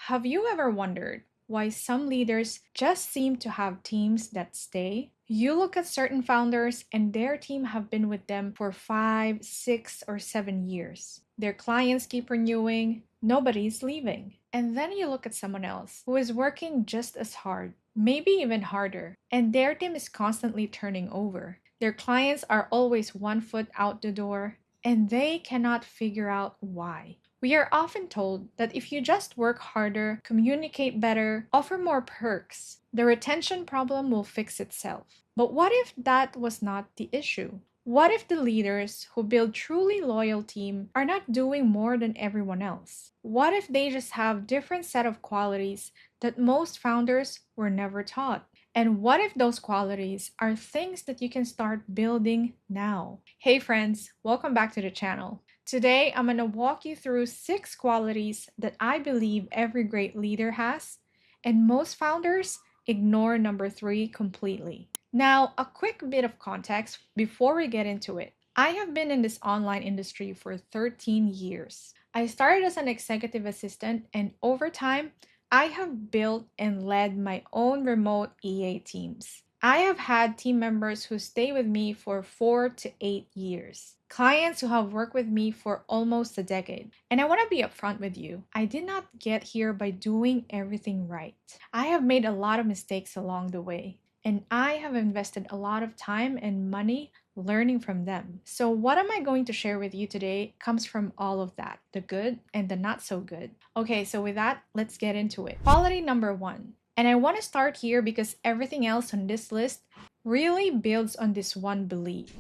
Have you ever wondered why some leaders just seem to have teams that stay? You look at certain founders and their team have been with them for 5, 6, or 7 years. Their clients keep renewing, nobody's leaving. And then you look at someone else who is working just as hard, maybe even harder, and their team is constantly turning over. Their clients are always 1 foot out the door, and they cannot figure out why. We are often told that if you just work harder, communicate better, offer more perks, the retention problem will fix itself. But what if that was not the issue? What if the leaders who build truly loyal team are not doing more than everyone else? What if they just have different set of qualities that most founders were never taught? And what if those qualities are things that you can start building now? Hey friends, welcome back to the channel. Today, I'm going to walk you through 6 qualities that I believe every great leader has, and most founders ignore number 3 completely. Now, a quick bit of context before we get into it. I have been in this online industry for 13 years. I started as an executive assistant, and over time, I have built and led my own remote EA teams. I have had team members who stay with me for 4 to 8 years. Clients who have worked with me for almost a decade. And I want to be upfront with you. I did not get here by doing everything right. I have made a lot of mistakes along the way. And I have invested a lot of time and money learning from them. So what am I going to share with you today comes from all of that, the good and the not so good. Okay, so with that, let's get into it. Quality number 1. And I want to start here because everything else on this list really builds on this one belief.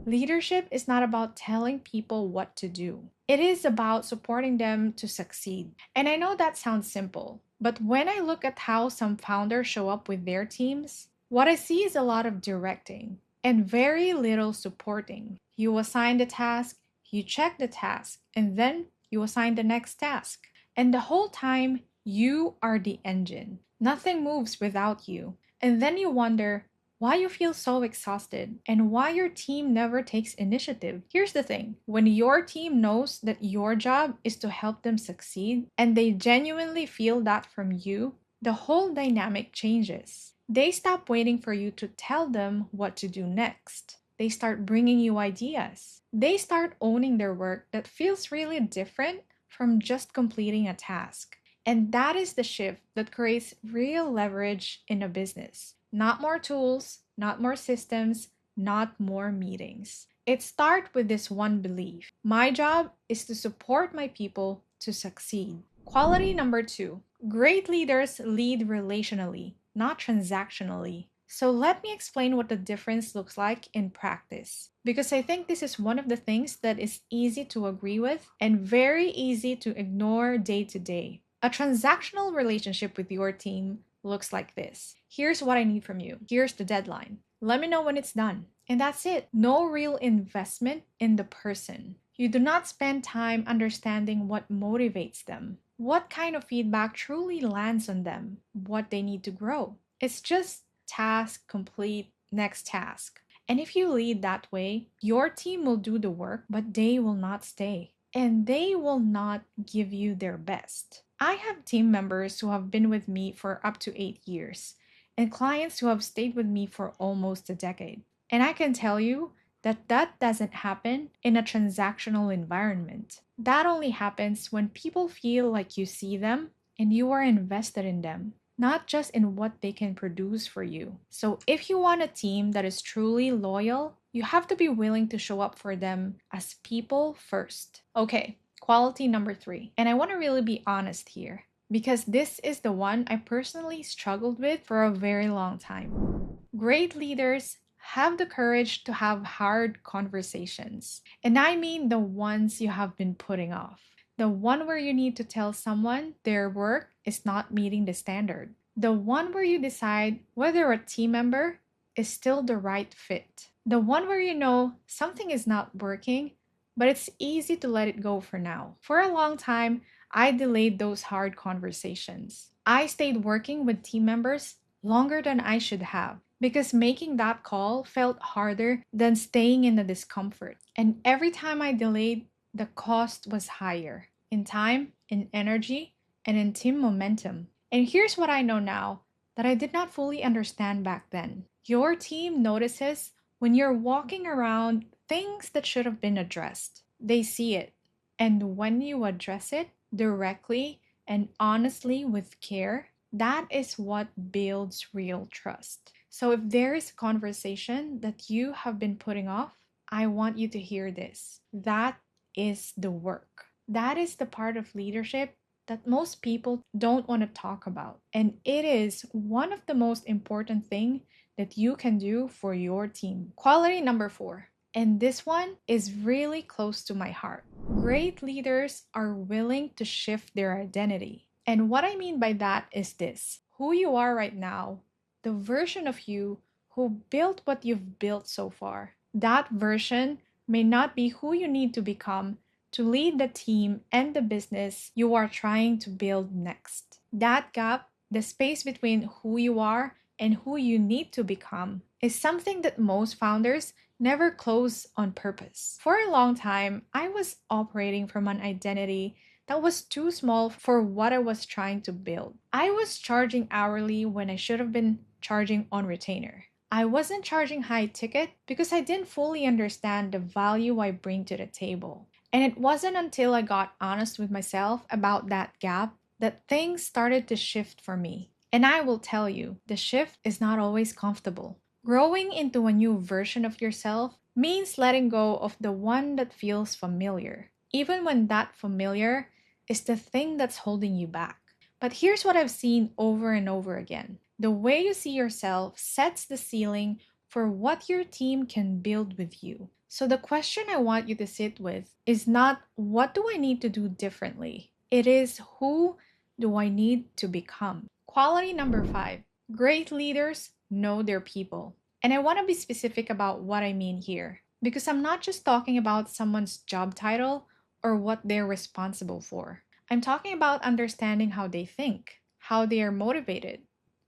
Leadership is not about telling people what to do. It is about supporting them to succeed. And I know that sounds simple, but when I look at how some founders show up with their teams, what I see is a lot of directing and very little supporting. You assign the task, you check the task, and then you assign the next task. And the whole time, you are the engine. Nothing moves without you. And then you wonder why you feel so exhausted and why your team never takes initiative. Here's the thing. When your team knows that your job is to help them succeed and they genuinely feel that from you, the whole dynamic changes. They stop waiting for you to tell them what to do next. They start bringing you ideas. They start owning their work that feels really different from just completing a task. And that is the shift that creates real leverage in a business. Not more tools, not more systems, not more meetings. It starts with this one belief. My job is to support my people to succeed. Quality number 2. Great leaders lead relationally, not transactionally. So let me explain what the difference looks like in practice. Because I think this is one of the things that is easy to agree with and very easy to ignore day to day. A transactional relationship with your team looks like this. Here's what I need from you. Here's the deadline. Let me know when it's done. And that's it. No real investment in the person. You do not spend time understanding what motivates them, what kind of feedback truly lands on them, what they need to grow. It's just task complete, next task. And if you lead that way, your team will do the work, but they will not stay. And they will not give you their best. I have team members who have been with me for up to 8 years, and clients who have stayed with me for almost a decade. And I can tell you that that doesn't happen in a transactional environment. That only happens when people feel like you see them and you are invested in them, not just in what they can produce for you. So if you want a team that is truly loyal, you have to be willing to show up for them as people first. Okay, quality number 3. And I want to really be honest here because this is the one I personally struggled with for a very long time. Great leaders have the courage to have hard conversations. And I mean the ones you have been putting off. The one where you need to tell someone their work is not meeting the standard. The one where you decide whether a team member is still the right fit. The one where you know something is not working, but it's easy to let it go for now. For a long time, I delayed those hard conversations. I stayed working with team members longer than I should have because making that call felt harder than staying in the discomfort. And every time I delayed, the cost was higher in time, in energy, and in team momentum. And here's what I know now that I did not fully understand back then. Your team notices when you're walking around things that should have been addressed. They see it. And when you address it directly and honestly with care, that is what builds real trust. So if there is a conversation that you have been putting off, I want you to hear this. That is the work. That is the part of leadership that most people don't want to talk about. And it is one of the most important thing that you can do for your team. Quality number 4. And this one is really close to my heart. Great leaders are willing to shift their identity. And what I mean by that is this: who you are right now, the version of you who built what you've built so far, that version may not be who you need to become to lead the team and the business you are trying to build next. That gap, the space between who you are and who you need to become, is something that most founders never close on purpose. For a long time, I was operating from an identity that was too small for what I was trying to build. I was charging hourly when I should have been charging on retainer. I wasn't charging high ticket because I didn't fully understand the value I bring to the table. And it wasn't until I got honest with myself about that gap that things started to shift for me. And I will tell you, the shift is not always comfortable. Growing into a new version of yourself means letting go of the one that feels familiar, even when that familiar is the thing that's holding you back. But here's what I've seen over and over again: the way you see yourself sets the ceiling for what your team can build with you. So the question I want you to sit with is not, what do I need to do differently? It is, who do I need to become? Quality number 5. Great leaders know their people. And I want to be specific about what I mean here, because I'm not just talking about someone's job title or what they're responsible for. I'm talking about understanding how they think, how they are motivated,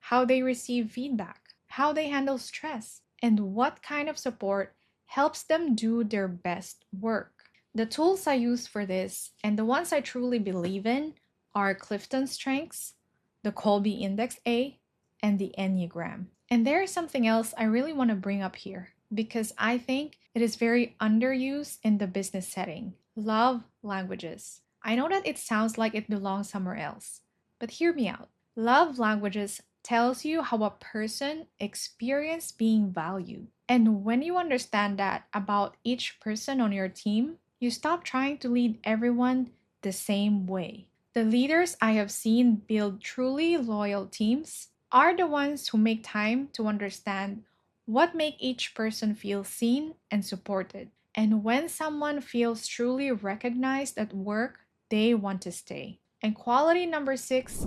how they receive feedback, how they handle stress, and what kind of support helps them do their best work. The tools I use for this, and the ones I truly believe in, are Clifton Strengths, the Colby Index A, and the Enneagram. And there is something else I really want to bring up here because I think it is very underused in the business setting: love languages. I know that it sounds like it belongs somewhere else, but hear me out. Love languages tells you how a person experiences being valued. And when you understand that about each person on your team, you stop trying to lead everyone the same way. The leaders I have seen build truly loyal teams are the ones who make time to understand what make each person feel seen and supported. And when someone feels truly recognized at work, they want to stay. And quality number 6,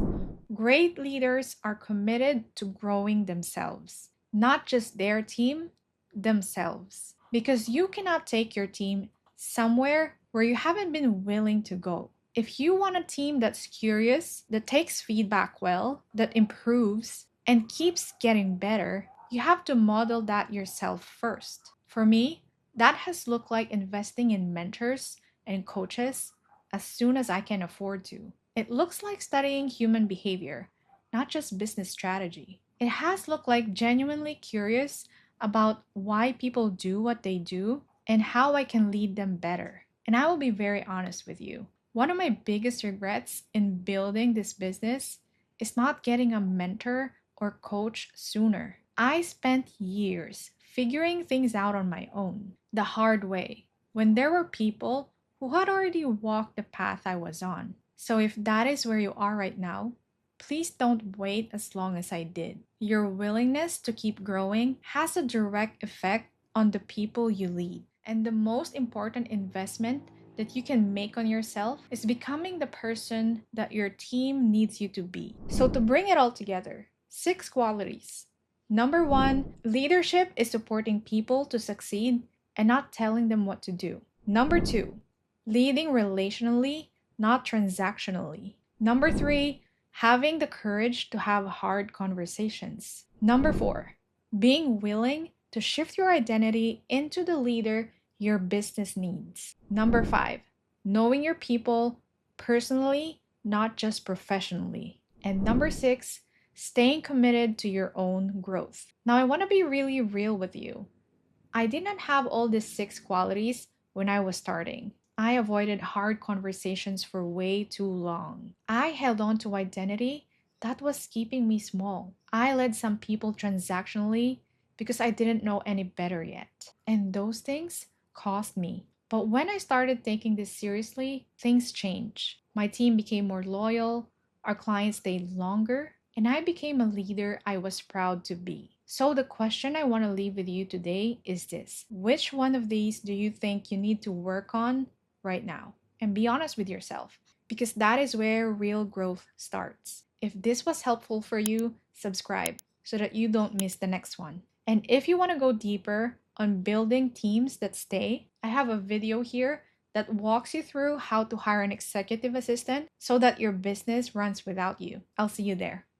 great leaders are committed to growing themselves, not just their team, themselves. Because you cannot take your team somewhere where you haven't been willing to go. If you want a team that's curious, that takes feedback well, that improves, and keeps getting better, you have to model that yourself first. For me, that has looked like investing in mentors and coaches as soon as I can afford to. It looks like studying human behavior, not just business strategy. It has looked like genuinely curious about why people do what they do and how I can lead them better. And I will be very honest with you. One of my biggest regrets in building this business is not getting a mentor or coach sooner. I spent years figuring things out on my own, the hard way, when there were people who had already walked the path I was on. So if that is where you are right now, please don't wait as long as I did. Your willingness to keep growing has a direct effect on the people you lead. And the most important investment that you can make on yourself is becoming the person that your team needs you to be. So, to bring it all together, 6 qualities. Number 1, leadership is supporting people to succeed and not telling them what to do. Number 2, leading relationally, not transactionally. Number 3, having the courage to have hard conversations. Number 4, being willing to shift your identity into the leader your business needs. Number 5, knowing your people personally not just professionally. And number six, staying committed to your own growth. Now, I want to be really real with you. I did not have all these six qualities when I was starting. I avoided hard conversations for way too long. I held on to identity that was keeping me small. I led some people transactionally because I didn't know any better yet. And those things cost me. But when I started taking this seriously, things changed. My team became more loyal, our clients stayed longer, and I became a leader I was proud to be. So, the question I want to leave with you today is this: which one of these do you think you need to work on right now? And be honest with yourself, because that is where real growth starts. If this was helpful for you, subscribe so that you don't miss the next one. And if you want to go deeper on building teams that stay, I have a video here that walks you through how to hire an executive assistant so that your business runs without you. I'll see you there.